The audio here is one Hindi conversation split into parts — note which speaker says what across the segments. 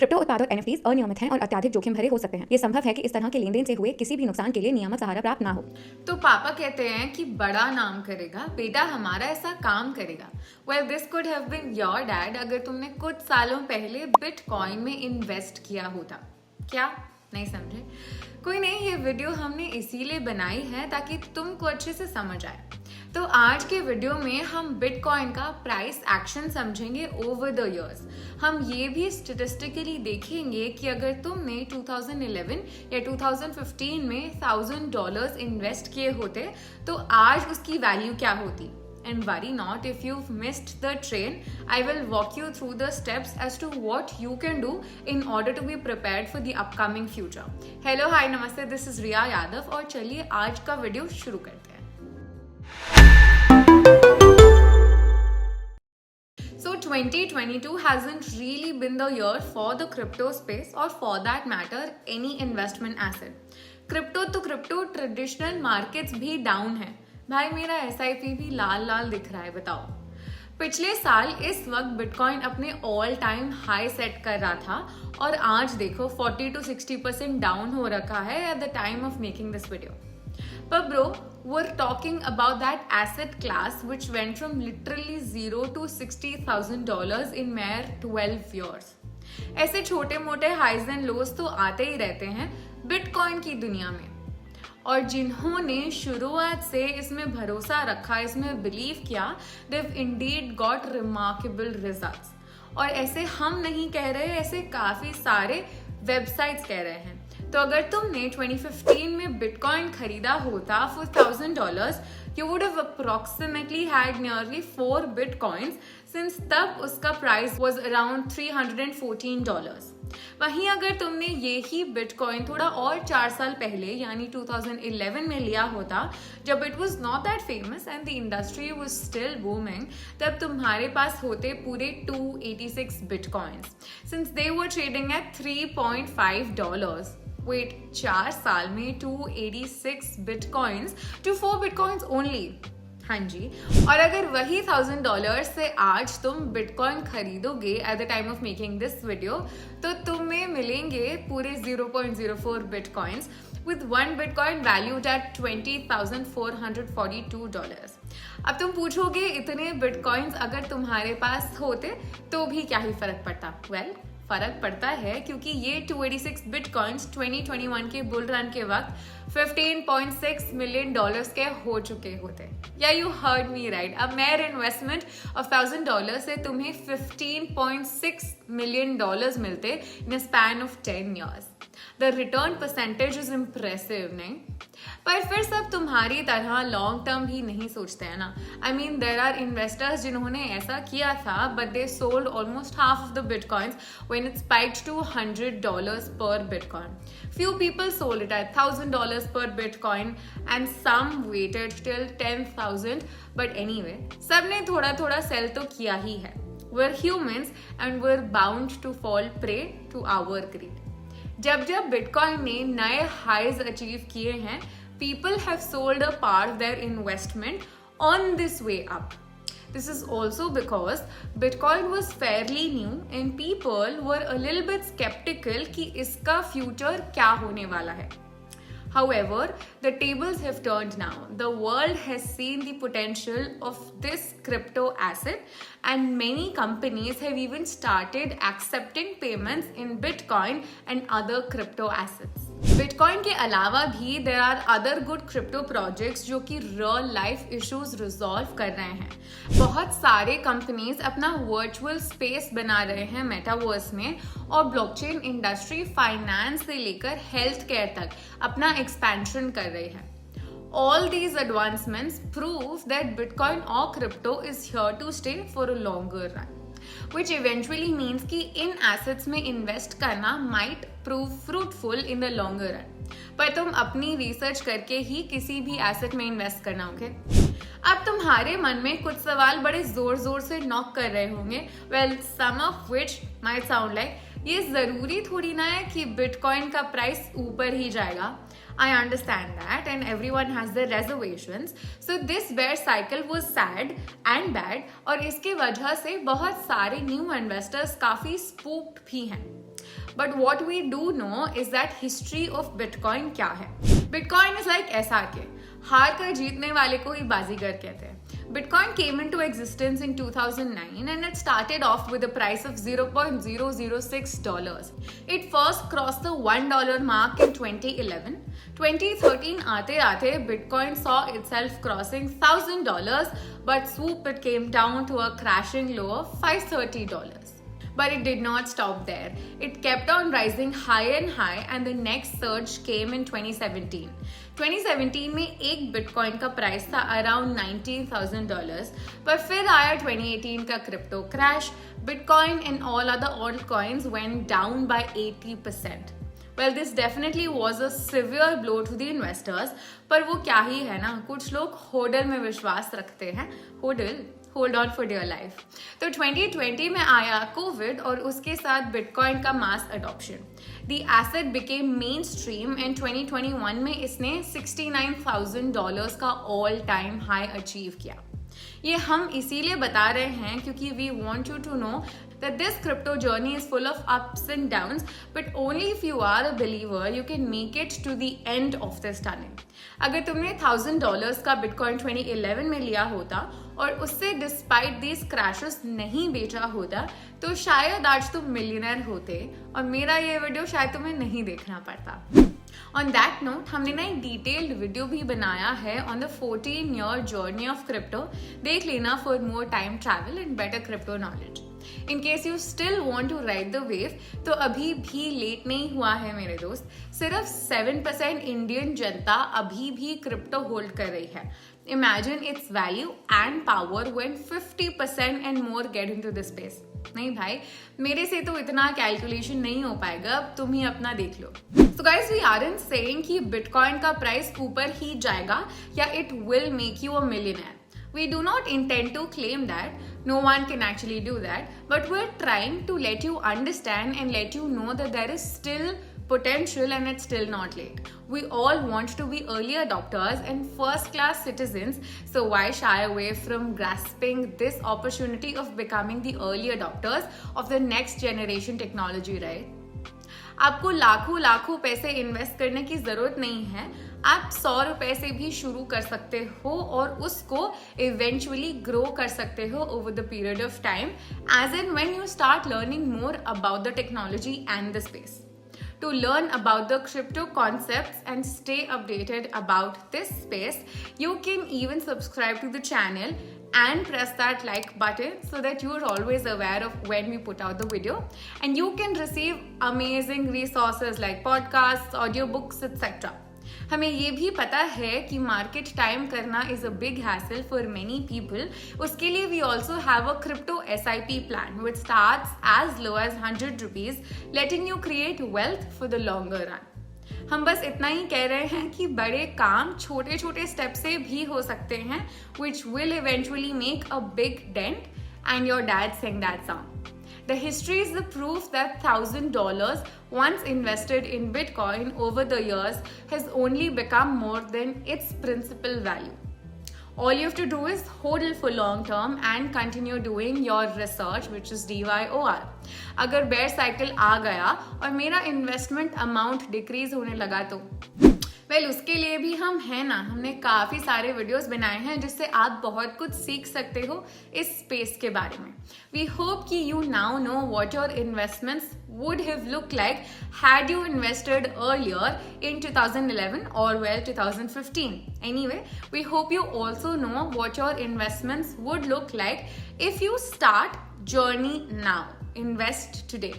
Speaker 1: क्रिप्टो उत्पाद और एनएफटीज अनियमित हैं और अत्यधिक जोखिम भरे हो सकते हैं। ये संभव है कि इस तरह के लेनदेन से हुए किसी भी नुकसान के लिए नियामक सहारा प्राप्त ना हो।
Speaker 2: तो पापा कहते हैं कि बड़ा नाम करेगा बेटा हमारा ऐसा काम करेगा। Well this could have been your dad अगर तुमने कुछ सालों पहले बिटकॉइन में इन्वेस्ट किया होता। क्या नहीं समझे? कोई नहीं, ये वीडियो हमने इसीलिए बनाई है ताकि तुमको अच्छे से समझ आए। तो आज के वीडियो में हम बिटकॉइन का प्राइस एक्शन समझेंगे ओवर द इयर्स। हम ये भी स्टेटिस्टिकली देखेंगे कि अगर तुमने 2011 या 2015 में $1000 इन्वेस्ट किए होते तो आज उसकी वैल्यू क्या होती। And worry not if you've missed the train. I will walk you through the steps as to what you can do in order to be prepared for the upcoming future. Hello, hi, namaste. This is Riya Yadav और चलिए आज का वीडियो शुरू करते हैं। So 2022 hasn't really been the year for the crypto space or for that matter any investment asset. Crypto तो crypto traditional markets भी down है। भाई मेरा SIP भी लाल लाल दिख रहा है, बताओ। पिछले साल इस वक्त बिटकॉइन अपने ऑल टाइम हाई सेट कर रहा था और आज देखो 40 to 60% डाउन हो रखा है at the time of making this video. पर bro, we're talking about that asset class which went from literally $0 to $60,000 in mere 12 years. ऐसे छोटे मोटे हाइज एंड लोज तो आते ही रहते हैं बिटकॉइन की दुनिया में, और जिन्होंने शुरुआत से इसमें भरोसा रखा, इसमें बिलीव किया, they've indeed got remarkable results. और ऐसे हम नहीं कह रहे, ऐसे काफी सारे वेबसाइट्स कह रहे हैं। तो अगर तुमने 2015 में बिटकॉइन खरीदा होता for $1000, you would have approximately had nearly 4 bitcoins since तब उसका प्राइस was around $314. वहीं अगर तुमने ये ही बिटकॉइन थोड़ा और 4 साल पहले यानी 2011 में लिया होता, जब it was not that famous and the industry was still booming, तब तुम्हारे पास होते पूरे 286 bitcoins since they were trading at $3.5। Wait, 4 साल में 286 बिटकॉइंस टू 4 बिटकॉइंस ओनली। हाँ जी, और अगर वही $1000 से आज तुम बिटकॉइन खरीदोगे at the time of making this video, तो तुम्हें मिलेंगे पूरे 0.04 bitcoins with 1 bitcoin valued at $20,442. अब तुम पूछोगे इतने बिटकॉइंस अगर तुम्हारे पास होते तो भी क्या ही फर्क पड़ता। वेल, फर्क पड़ता है क्योंकि ये 286 बिटकॉइंस 2021 के बुल रन के वक्त $15.6 मिलियन के हो चुके होते। या यू हर्ड मी राइट, अब मेरे इन्वेस्टमेंट ऑफ $1000 से तुम्हें $15.6 मिलियन मिलते इन span of 10 years. The return percentage is impressive, नहीं? पर फिर सब तुम्हारी तरह लॉन्ग टर्म भी नहीं सोचते हैं ना। I mean, there are investors जिन्होंने ऐसा किया था, but they sold almost half of the bitcoins when it spiked to $100 per bitcoin. Few people sold it at $1,000 per bitcoin and some waited till 10,000. But anyway, सबने थोड़ा थोड़ा सेल तो किया ही है। We're humans and we're bound to fall prey to our greed. जब जब बिटकॉइन ने नए हाइज अचीव किए हैं, people have sold a part of their investment on this way up. This is also because Bitcoin was fairly new and people were a little bit skeptical कि इसका फ्यूचर क्या होने वाला है। However, the tables have turned now. The world has seen the potential of this crypto asset and many companies have even started accepting payments in Bitcoin and other crypto assets. Bitcoin के अलावा भी there are other good crypto projects जो कि real life issues resolve कर रहे हैं। बहुत सारे कंपनीज अपना वर्चुअल स्पेस बना रहे हैं मेटावर्स में, और ब्लॉकचेन इंडस्ट्री फाइनेंस से लेकर हेल्थ केयर तक अपना एक्सपेंशन कर रही है। All these advancements prove that Bitcoin or crypto is here to stay for a longer run, which eventually means कि इन assets में invest करना might prove fruitful in the longer run. पर तुम अपनी रिसर्च करके ही किसी भी एसेट में इन्वेस्ट करना, ओके? अब तुम्हारे मन में कुछ सवाल बड़े जोर जोर से नॉक कर रहे होंगे। Well, some of which might sound like, ये जरूरी थोड़ी ना है कि बिटकॉइन का प्राइस ऊपर ही जाएगा। I understand that and everyone has their reservations. So this bear cycle was sad and bad और इसके वजह से बहुत सारे न्यू इन्वेस्टर्स काफी स्पूक्ड भी हैं। But what we do know is that history of bitcoin क्या है. बिटकॉइन इज लाइक SRK, हार कर जीतने वाले को ही बाजीगर कहते हैं. Bitcoin came into existence in 2009 and it started off with a price of $0.006. It first crossed the $1 mark in 2011. 2013 आते आते Bitcoin saw itself crossing $1,000, but swoop it came down to a crashing low of $530. But it did not stop there. It kept on rising high and high and the next surge came in 2017. 2017 में एक बिटकॉइन का प्राइस था अराउंड $19,000, पर फिर आया 2018 का crypto crash. Bitcoin and all other alt coins went down by 80%. Well, this definitely was a severe blow to the investors. पर वो क्या ही है ना, कुछ लोग होडल में विश्वास रखते हैं. Hodl, hold on for dear life. तो 2020 में आया कोविड और उसके साथ बिटकॉइन का mass adoption. The asset became mainstream and 2021 में इसने $69,000 का ऑल टाइम हाई अचीव किया. ये हम इसीलिए बता रहे हैं क्योंकि we want you to know that this crypto journey is full of ups and downs, but only if you are a believer you can make it to the end of this tunnel. अगर तुमने $1,000 का बिटकॉइन 2011 में लिया होता और उससे डिस्पाइट दीज क्रैशेस नहीं बेचा होता तो शायद आज तुम मिलियनर होते और मेरा ये वीडियो शायद तुम्हें नहीं देखना पड़ता. On that note, हमने ना एक डिटेल्ड वीडियो भी बनाया है on the 14-year journey of crypto. देख लेना for more time travel and better crypto knowledge. In case you still want to ride the wave, तो अभी भी लेट नहीं हुआ है मेरे दोस्त. सिर्फ 7% इंडियन जनता अभी भी क्रिप्टो होल्ड कर रही है. Imagine it's value and power when 50% and more get into this space. नहीं भाई, मेरे से तो इतना कैलकुलेशन नहीं हो पाएगा, अब तुम ही अपना देख लो. So guys, we aren't saying कि बिटकॉइन का प्राइस ऊपर ही जाएगा या it will make you a millionaire. We do not intend to claim that. No one can actually do that. But we're trying to let you understand and let you know that there is still potential and it's still not late. We all want to be early adopters and first-class citizens, so why shy away from grasping this opportunity of becoming the early adopters of the next generation technology, right? आपको लाखों पैसे इन्वेस्ट करने की जरूरत नहीं है. आप 100 रुपए से भी शुरू कर सकते हो और उसको इवेंचुअली ग्रो कर सकते हो over the period of time as and when you start learning more about the technology and the space. To learn about the crypto concepts and stay updated about this space, you can even subscribe to the channel and press that like button so that you are always aware of when we put out the video. And you can receive amazing resources like podcasts, audiobooks, etc. हमें ये भी पता है कि मार्केट टाइम करना is a big hassle for many people. उसके लिए we also have a crypto SIP plan which starts as low as ₹100, letting you create wealth for the longer run. हम बस इतना ही कह रहे हैं कि बड़े काम छोटे छोटे स्टेप से भी हो सकते हैं which will eventually make a big dent. And your dad saying that song. The history is the proof that $1,000 once invested in Bitcoin over the years has only become more than its principal value. All you have to do is hodl for long term and continue doing your research, which is DYOR. अगर bear cycle आ गया और मेरा investment amount decrease होने लगा तो उसके लिए भी हम हैं ना. हमने काफ़ी सारे वीडियोस बनाए हैं जिससे आप बहुत कुछ सीख सकते हो इस स्पेस के बारे में. वी होप कि you now know what your investments would have looked like had you invested earlier in 2011 or 2015. Anyway, we hope you also know what your investments would look like if you start journey now. Invest today.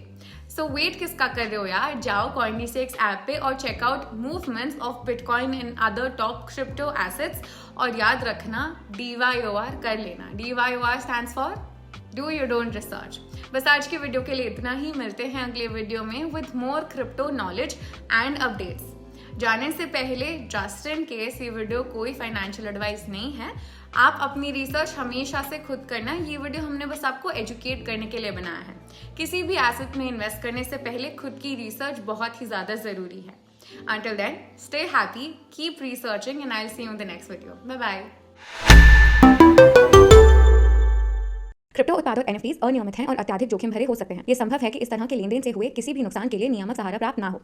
Speaker 2: So wait किसका कर रहे हो यार, जाओ Coindesk ऐप पे और check out movements of bitcoin and other top crypto assets. और याद रखना DYOR कर लेना. DYOR stands for do your own research. बस आज की वीडियो के लिए इतना ही. मिलते हैं अगले वीडियो में with more crypto knowledge and updates. जाने से पहले जस्ट इन केस ये वीडियो कोई फाइनेंशियल एडवाइस नहीं है. आप अपनी रिसर्च हमेशा से खुद करना. ये वीडियो हमने बस आपको एजुकेट करने के लिए बनाया है. किसी भी एसेट में इन्वेस्ट करने से पहले खुद की रिसर्च बहुत ही ज़्यादा ज़रूरी है. Until then, stay happy, keep researching, and I'll see you in the next video. Bye-bye.
Speaker 1: Crypto उत्पाद और NFTs अनियमित हैं और अत्यधिक जोखिम भरे हो सकते हैं। ये संभव है कि इस तरह के लेन देन से हुए किसी भी नुकसान के लिए नियामक सहारा प्राप्त ना हो।